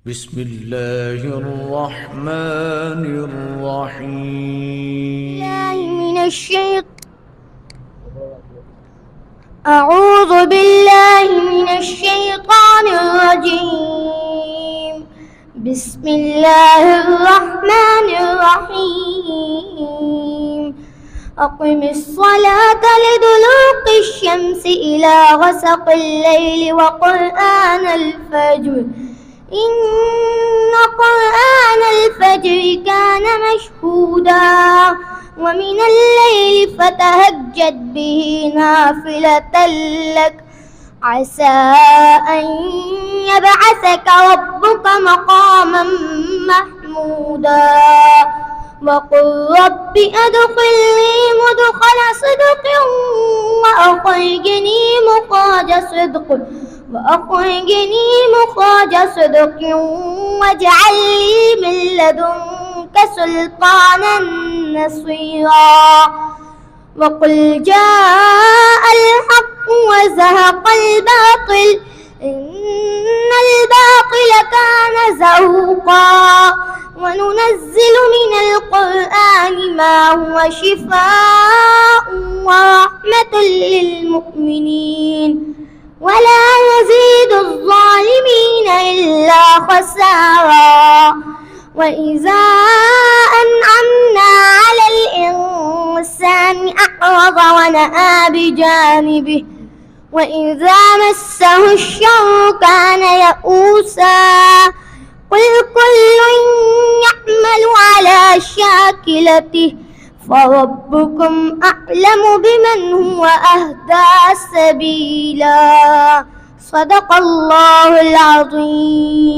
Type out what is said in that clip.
بسم الله الرحمن الرحيم. أعوذ بالله من الشيطان الرجيم. بسم الله الرحمن الرحيم. أقم الصلاة لدلوق الشمس إلى غسق الليل وقرآن الفجر إن قرآن الفجر كان مشهودا ومن الليل فتهجد به نافلة لك عسى أن يبعثك ربك مقاما محمودا وقل رب أدخلني مدخل صدق وأخرجني مخرج صدق واجعل لي من لدنك سلطانا نصيرا وقل جاء الحق وزهق الباطل إن الباطل كان زهوقا وننزل من القرآن ما هو شفاء ورحمة للمؤمنين ولا يزيد الظالمين إلا خسارا وإذا أنعمنا على الإنسان أعرض ونأى بجانبه وإذا مسه الشر كان يئوسا قل كل يعمل على شاكلته فربكم أعلم بمن هو أهدى سبيلا. صدق الله العظيم.